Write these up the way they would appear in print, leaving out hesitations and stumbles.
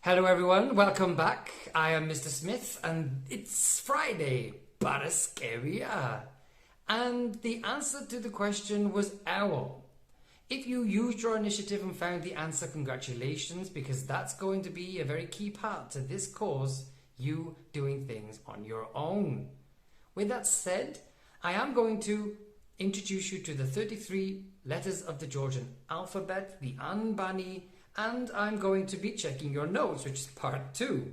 Hello everyone, welcome back. I am Mr. Smith and it's Friday, but a scarier. And the answer to the question was owl. If you used your initiative and found the answer, congratulations, because that's going to be a very key part to this course, you doing things on your own. With that said, I am going to introduce you to the 33 letters of the Georgian alphabet, the Anbani, and I'm going to be checking your notes, which is part 2.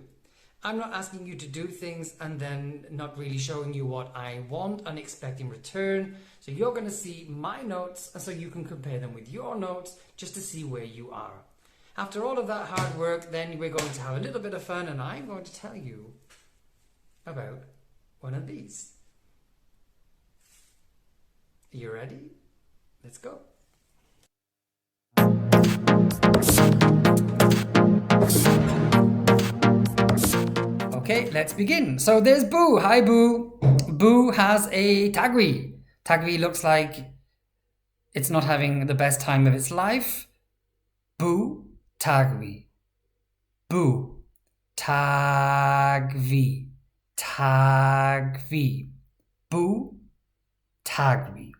I'm not asking you to do things and then not really showing you what I want and expect in return. So you're going to see my notes, and so you can compare them with your notes just to see where you are. After all of that hard work, then we're going to have a little bit of fun, and I'm going to tell you about one of these. Are you ready? Let's go. Okay, let's begin. So there's Boo. Hi, Boo. Boo has a tagri. Tagri looks like it's not having the best time of its life. Boo, tagri. Boo, tagvi. Tagvi. Boo, tagri.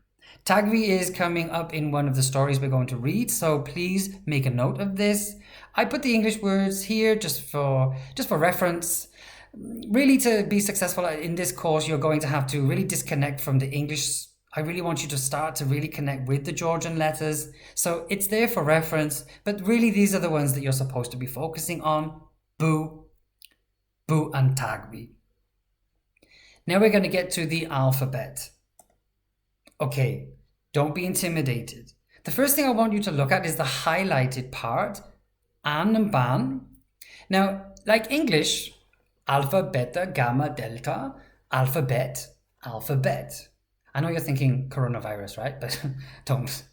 Tagri is coming up in one of the stories we're going to read, so please make a note of this. I put the English words here just for reference. Really, to be successful in this course, you're going to have to really disconnect from the English. I really want you to start to really connect with the Georgian letters. So it's there for reference, but really these are the ones that you're supposed to be focusing on. Boo, Boo and Tagri. Now we're going to get to the alphabet. Okay, don't be intimidated. The first thing I want you to look at is the highlighted part, An and Ban. Now, like English, alpha, beta, gamma, delta, alphabet, alphabet. I know you're thinking coronavirus, right? But don't.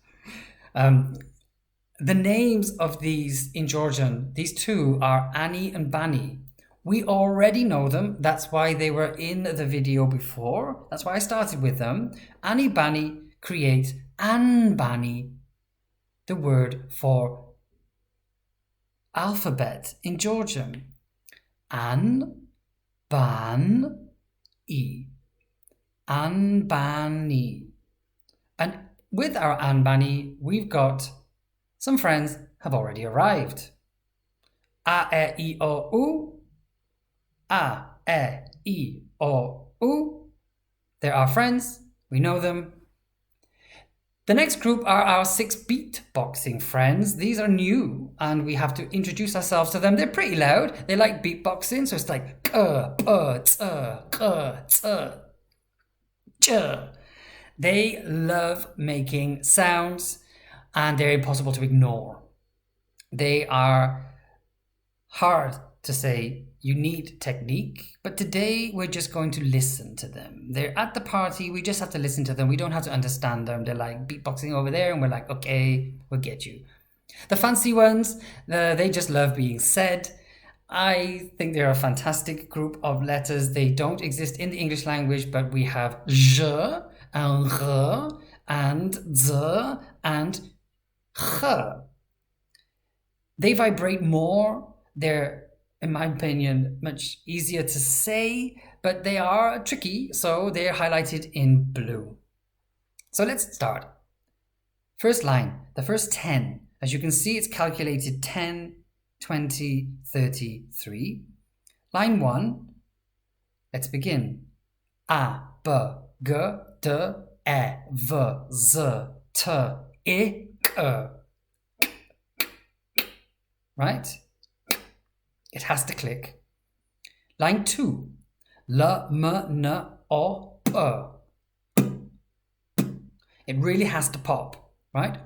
The names of these in Georgian, these two are Ani and Bani. We already know them. That's why they were in the video before. That's why I started with them. Ani Bani creates Anbani, the word for alphabet in Georgian. Anbani. Anbani. And with our Anbani, we've got some friends have already arrived. A, E, I, O, U. A, E, I, O, U. They're our friends. We know them. The next group are our 6 beatboxing friends. These are new, and we have to introduce ourselves to them. They're pretty loud. They like beatboxing, so it's like k, p, t, k, t, ch. They love making sounds, and they're impossible to ignore. They are hard to say. You need technique, but today we're just going to listen to them. They're at the party, we just have to listen to them. We don't have to understand them. They're like beatboxing over there, and we're like, okay, we'll get you. The fancy ones, they just love being said. I think they're a fantastic group of letters. They don't exist in the English language, but we have zh and r and z and ch. They vibrate more. They're, in my opinion, much easier to say, but they are tricky, so they're highlighted in blue. So let's start. First line, the first 10. As you can see, it's calculated 10, 20, 33. Line 1, let's begin. A, B, G, D, E, V, Z, T, I, K. Right? It has to click. Line 2. L, M, N, O, P. It really has to pop, right?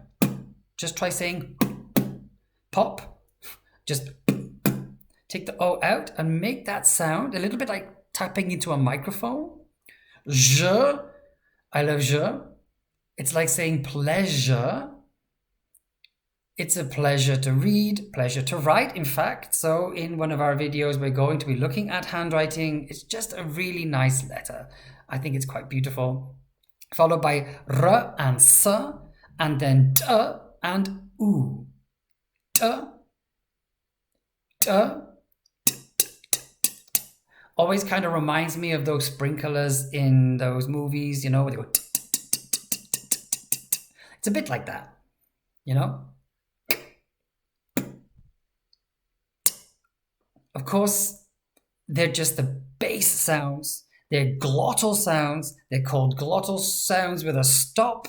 Just try saying pop. Just take the O out and make that sound a little bit like tapping into a microphone. Je, I love je. It's like saying pleasure. It's a pleasure to read, pleasure to write, in fact. So in one of our videos, we're going to be looking at handwriting. It's just a really nice letter. I think it's quite beautiful. Followed by R and S, and then D and U. D, D, always kind of reminds me of those sprinklers in those movies, you know, where they go. It's a bit like that, you know. Of course, they're just the bass sounds. They're glottal sounds. They're called glottal sounds with a stop.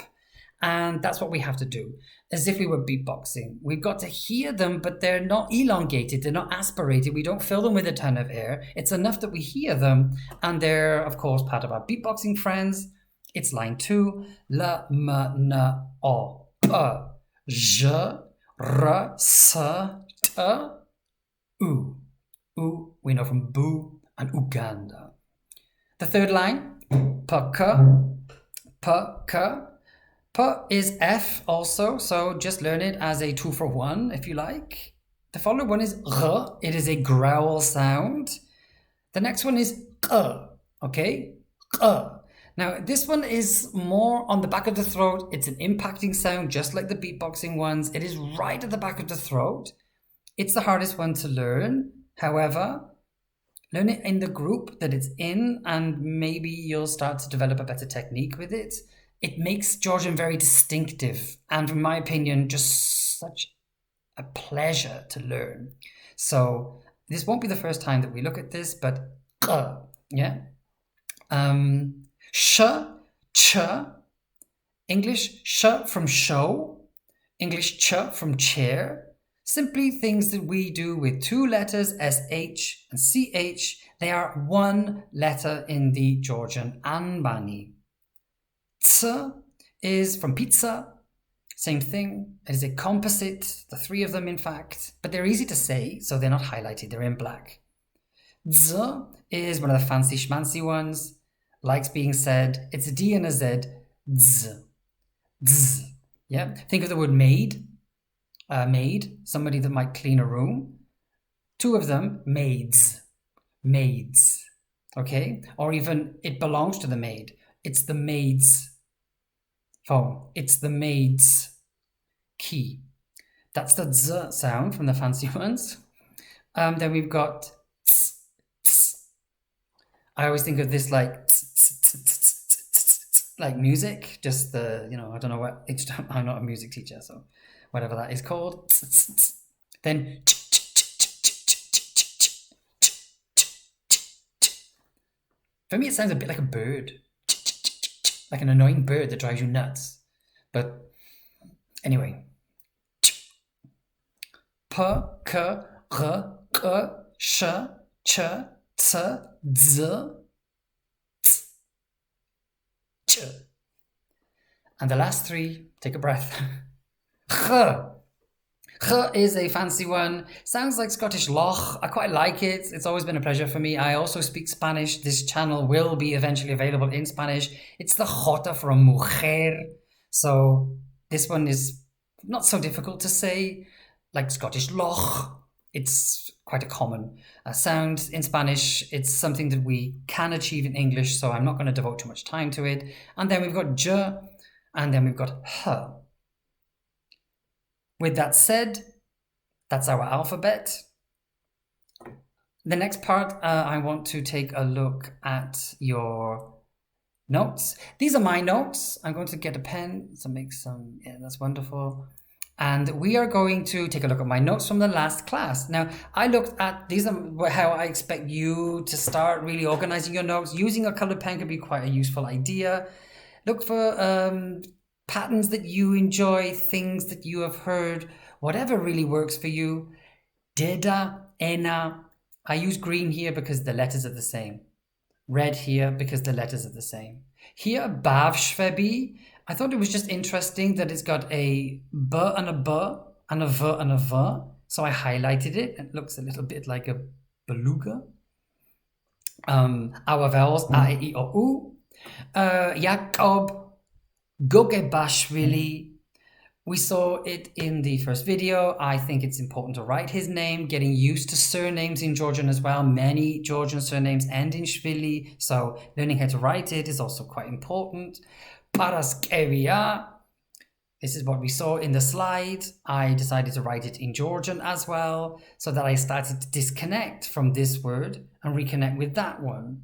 And that's what we have to do, as if we were beatboxing. We've got to hear them, but they're not elongated. They're not aspirated. We don't fill them with a ton of air. It's enough that we hear them. And they're, of course, part of our beatboxing friends. It's line 2. La, ma, na, o, p, j, r, s, t, u. U, we know from boo and Uganda. The third line, p, k. P is F also, so just learn it as a 2-for-1 if you like. The following one is r. It is a growl sound. The next one is q, okay? Q. Now, this one is more on the back of the throat. It's an impacting sound, just like the beatboxing ones. It is right at the back of the throat. It's the hardest one to learn. However, learn it in the group that it's in, and maybe you'll start to develop a better technique with it. It makes Georgian very distinctive, and in my opinion, just such a pleasure to learn. So this won't be the first time that we look at this, but yeah. Sh, ch, English sh from show, English ch from chair. Simply things that we do with 2 letters, SH and CH. They are 1 letter in the Georgian Anbani. Ts is from pizza. Same thing. It is a composite, the 3 of them in fact, but they're easy to say, so they're not highlighted, they're in black. Z is one of the fancy schmancy ones, likes being said. It's a D and a Z. Z. Z. Yeah. Think of the word maid. Maid, somebody that might clean a room. 2 of them, maids. Maids. Okay? Or even, it belongs to the maid. It's the maid's phone. It's the maid's key. That's the Z sound from the fancy ones. Then we've got tss, tss. I always think of this like tss, tss, tss, tss, tss, tss, like music. Just the, you know, I don't know what, I'm not a music teacher, so whatever that is called. Then for me it sounds a bit like a bird, like an annoying bird that drives you nuts. But anyway, p, k, r, k, sh, ch, ts, z, ts, ch. And the last 3, take a breath. Ch. Ch is a fancy one. Sounds like Scottish loch. I quite like it. It's always been a pleasure for me. I also speak Spanish. This channel will be eventually available in Spanish. It's the jota from mujer. So this one is not so difficult to say, like Scottish loch. It's quite a common sound in Spanish. It's something that we can achieve in English, so I'm not going to devote too much time to it. And then we've got j, and then we've got h. With that said, that's our alphabet. The next part, I want to take a look at your notes. These are my notes. I'm going to get a pen to make some, yeah, that's wonderful. And we are going to take a look at my notes from the last class. Now, I looked at, these are how I expect you to start really organizing your notes. Using a colored pen could be quite a useful idea. Look for patterns that you enjoy, things that you have heard, whatever really works for you. Deda, ena. I use green here because the letters are the same. Red here because the letters are the same. Here, bav shvebi. I thought it was just interesting that it's got a b and a b and a v and a v. So I highlighted it. It looks a little bit like a beluga. Our vowels, a, e, I, o, u. Jakob, Gogebashvili. We saw it in the first video. I think it's important to write his name, getting used to surnames in Georgian as well. Many Georgian surnames end in shvili, so learning how to write it is also quite important. Paraskevia, This is what we saw in the slide. I decided to write it in Georgian as well, so that I started to disconnect from this word and reconnect with that one.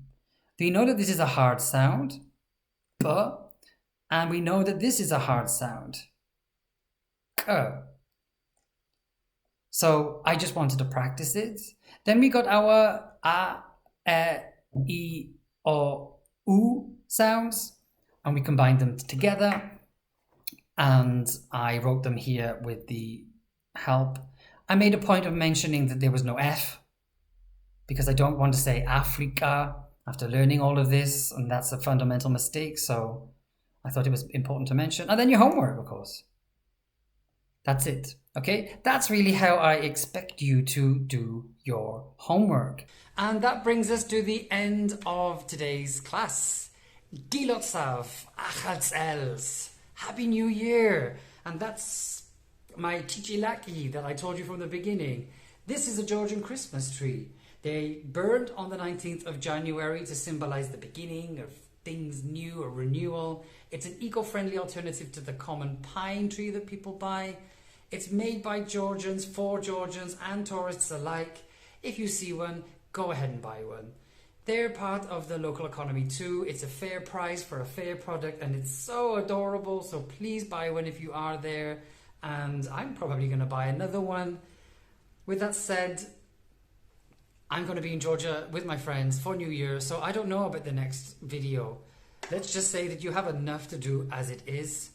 Do you know that this is a hard sound? B. And we know that this is a hard sound. K. So I just wanted to practice it. Then we got our a, e, I, o, u sounds, and we combined them together. And I wrote them here with the help. I made a point of mentioning that there was no F, because I don't want to say Africa after learning all of this, and that's a fundamental mistake. So I thought it was important to mention. And then your homework, of course. That's it. Okay, that's really how I expect you to do your homework. And that brings us to the end of today's class. Gilotsav, Achadzels. Happy New Year! And that's my chichilak'i that I told you from the beginning. This is a Georgian Christmas tree. They burned on the 19th of January to symbolize the beginning of things new or renewal. It's an eco-friendly alternative to the common pine tree that people buy. It's made by Georgians, for Georgians and tourists alike. If you see one, go ahead and buy one. They're part of the local economy too. It's a fair price for a fair product, and it's so adorable. So please buy one if you are there. And I'm probably going to buy another one. With that said, I'm going to be in Georgia with my friends for New Year, so I don't know about the next video. Let's just say that you have enough to do as it is.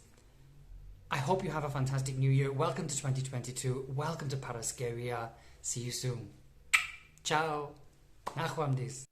I hope you have a fantastic New Year. Welcome to 2022. Welcome to Paraskeria. See you soon. Ciao. Nakhvamdis.